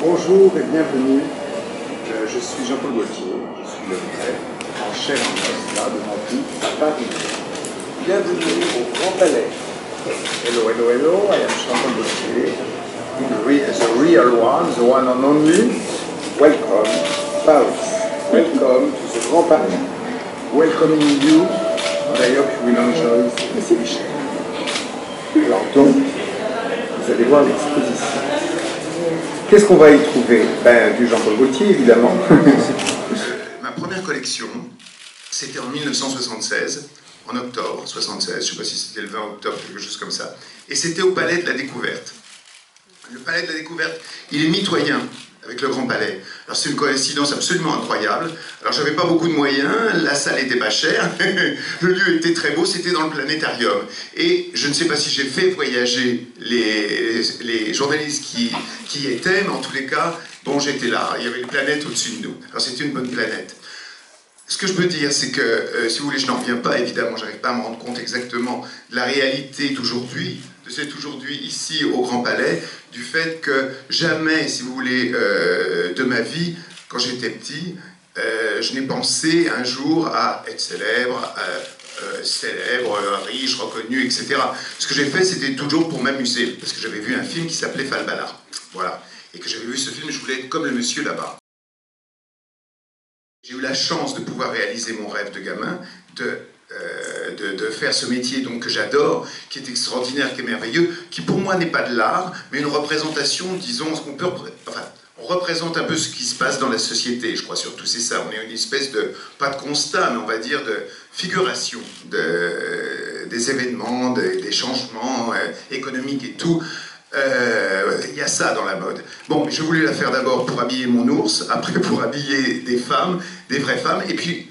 Bonjour et bienvenue. Je suis Jean-Paul Gaultier, je suis le prêtre en chair et en os, là, devant vous, à Paris. Bienvenue au Grand Palais. Hello, hello, hello, I am Jean-Paul Gaultier. The real one, the one and only. Welcome, Paris. Welcome to the Grand Palais. Welcoming you, and I hope you will enjoy the exhibition. Alors donc, vous allez voir l'exposition. Qu'est-ce qu'on va y trouver? Du Jean-Paul Gaultier, évidemment. Ma première collection, c'était en 1976, en octobre 76, je ne sais pas si c'était le 20 octobre, quelque chose comme ça, et c'était au Palais de la Découverte. Le Palais de la Découverte, il est mitoyen avec le Grand Palais. Alors c'est une coïncidence absolument incroyable. Alors j'avais pas beaucoup de moyens, la salle était pas chère, le lieu était très beau, c'était dans le planétarium. Et je ne sais pas si j'ai fait voyager les journalistes qui y étaient, mais en tous les cas, bon, j'étais là, il y avait une planète au-dessus de nous. Alors c'était une bonne planète. Ce que je peux dire, c'est que, si vous voulez, je n'en reviens pas, évidemment, j'arrive pas à me rendre compte exactement de la réalité d'aujourd'hui, de cet aujourd'hui ici au Grand Palais, du fait que jamais, si vous voulez, de ma vie, quand j'étais petit, je n'ai pensé un jour à être célèbre, riche, reconnu, etc. Ce que j'ai fait, c'était toujours pour m'amuser, parce que j'avais vu un film qui s'appelait Falbala, voilà, et que j'avais vu ce film, je voulais être comme le monsieur là-bas. J'ai eu la chance de pouvoir réaliser mon rêve de gamin, de faire ce métier donc, que j'adore, qui est extraordinaire, qui est merveilleux, qui pour moi n'est pas de l'art, mais une représentation, disons, on représente un peu ce qui se passe dans la société, je crois surtout c'est ça, on est une espèce de, pas de constat, mais on va dire de figuration des événements, des changements économiques et tout. Il y a ça dans la mode. Bon, je voulais la faire d'abord pour habiller mon ours, après pour habiller des femmes, des vraies femmes, et puis,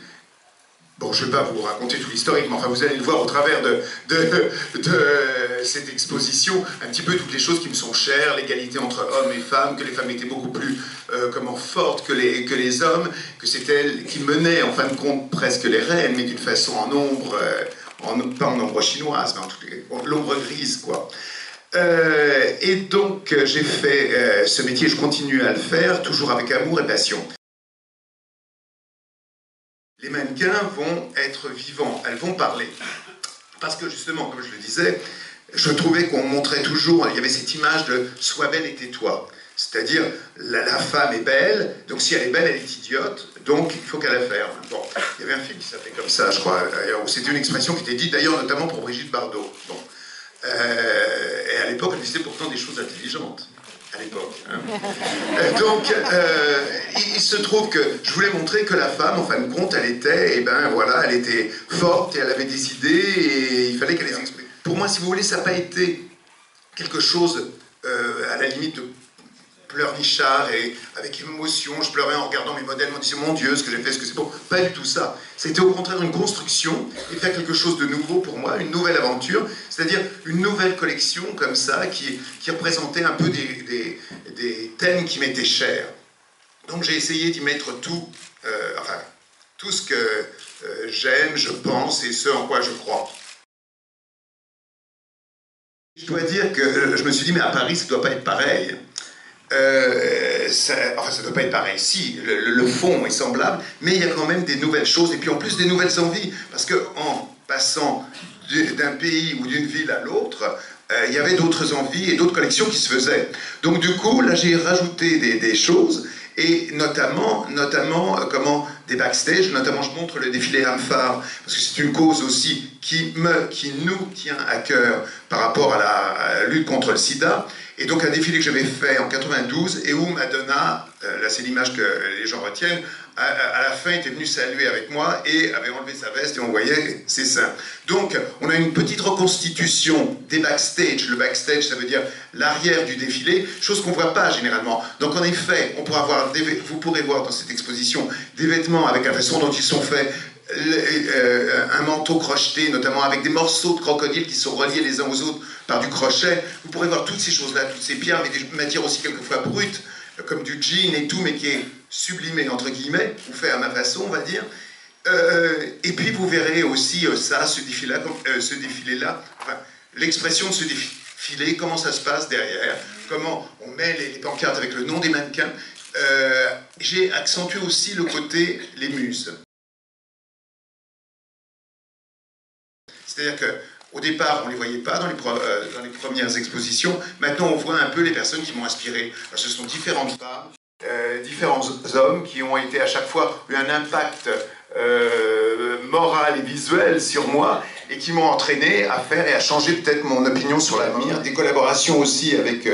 bon, je ne vais pas vous raconter tout l'historique, mais enfin, vous allez le voir au travers de cette exposition, un petit peu toutes les choses qui me sont chères, l'égalité entre hommes et femmes, que les femmes étaient beaucoup plus fortes que les hommes, que c'est elles qui menaient, en fin de compte, presque les reines, mais d'une façon en ombre, pas en ombre chinoise, mais en tout cas, l'ombre grise, quoi. Et donc j'ai fait ce métier, je continue à le faire, toujours avec amour et passion. Les mannequins vont être vivants, elles vont parler. Parce que justement, comme je le disais, je trouvais qu'on montrait toujours, il y avait cette image de « sois belle et tais-toi ». C'est-à-dire, la femme est belle, donc si elle est belle, elle est idiote, donc il faut qu'elle la ferme. Bon, il y avait un film qui s'appelait comme ça, je crois, c'était une expression qui était dite d'ailleurs notamment pour Brigitte Bardot. Bon. Et à l'époque, elle disait pourtant des choses intelligentes. À l'époque. Hein. Donc, il se trouve que je voulais montrer que la femme, en fin de compte, elle était, elle était forte et elle avait des idées et il fallait qu'elle les exprime. Pour moi, si vous voulez, ça n'a pas été quelque chose à la limite de pleurnichard et avec émotion, je pleurais en regardant mes modèles, en me disant mon Dieu, ce que j'ai fait, ce que c'est beau. Pas du tout ça. C'était au contraire une construction et faire quelque chose de nouveau pour moi, une nouvelle aventure, c'est-à-dire une nouvelle collection comme ça qui représentait un peu des thèmes qui m'étaient chers. Donc j'ai essayé d'y mettre tout, tout ce que j'aime, je pense et ce en quoi je crois. Je dois dire que je me suis dit, mais à Paris, ça ne doit pas être pareil. Ça ne doit pas être pareil. Si, le fond est semblable, mais il y a quand même des nouvelles choses, et puis en plus des nouvelles envies, parce qu'en passant d'un pays ou d'une ville à l'autre, il y avait d'autres envies et d'autres collections qui se faisaient. Donc du coup, là j'ai rajouté des choses, et notamment des backstage, notamment je montre le défilé Amphare, parce que c'est une cause aussi qui nous tient à cœur par rapport à la lutte contre le sida. Et donc un défilé que j'avais fait en 92 et où Madonna, là c'est l'image que les gens retiennent, à la fin était venue saluer avec moi et avait enlevé sa veste et on voyait ses seins. Donc on a une petite reconstitution des backstage. Le backstage ça veut dire l'arrière du défilé, chose qu'on ne voit pas généralement. Donc en effet, on pourra voir vous pourrez voir dans cette exposition des vêtements avec la façon dont ils sont faits, un manteau crocheté, notamment avec des morceaux de crocodile qui sont reliés les uns aux autres par du crochet. Vous pourrez voir toutes ces choses-là, toutes ces pierres, mais des matières aussi quelquefois brutes, comme du jean et tout, mais qui est sublimé, entre guillemets, ou fait à ma façon, on va dire. Et puis vous verrez aussi ce défilé-là, l'expression de ce défilé. filer, comment ça se passe derrière, comment on met les pancartes avec le nom des mannequins. J'ai accentué aussi le côté les muses. C'est-à-dire qu'au départ, on ne les voyait pas dans les premières expositions. Maintenant, on voit un peu les personnes qui m'ont inspiré. Alors, ce sont différentes femmes, différents hommes qui ont été à chaque fois eu un impact moral et visuel sur moi et qui m'ont entraîné à faire et à changer peut-être mon opinion sur l'avenir. Des collaborations aussi avec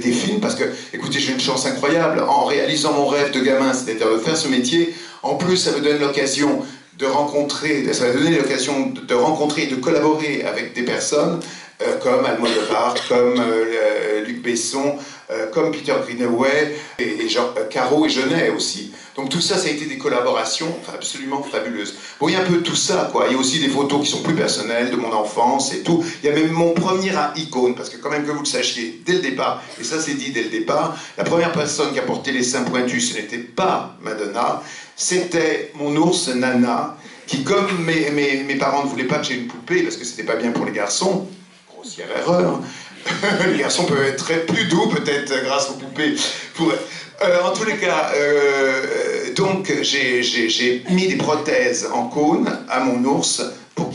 des films, parce que, écoutez, j'ai une chance incroyable. En réalisant mon rêve de gamin, c'est-à-dire de faire ce métier, en plus, ça me donne l'occasion de rencontrer, ça va donner l'occasion de rencontrer et de collaborer avec des personnes comme Almodovar, comme Luc Besson, comme Peter Greenaway, et Caro et Jeunet aussi. Donc tout ça, ça a été des collaborations absolument fabuleuses. Bon, il y a un peu tout ça, quoi. Il y a aussi des photos qui sont plus personnelles, de mon enfance et tout. Il y a même mon premier icône, parce que quand même que vous le sachiez, dès le départ, et ça c'est dit dès le départ, la première personne qui a porté les seins pointus, ce n'était pas Madonna, c'était mon ours Nana, qui comme mes parents ne voulaient pas que j'ai une poupée, parce que c'était pas bien pour les garçons, grossière erreur, les garçons peuvent être plus doux peut-être grâce aux poupées. En tous les cas, donc j'ai mis des prothèses en cône à mon ours pour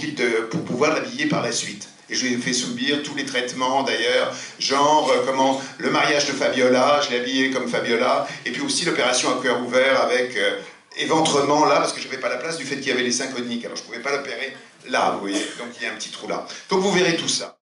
pouvoir l'habiller par la suite. Et je lui ai fait subir tous les traitements d'ailleurs, genre comment le mariage de Fabiola, je l'ai habillé comme Fabiola, et puis aussi l'opération à cœur ouvert avec éventrement là, parce que je n'avais pas la place du fait qu'il y avait les seins coniques, alors je ne pouvais pas l'opérer là, vous voyez, donc il y a un petit trou là. Donc vous verrez tout ça.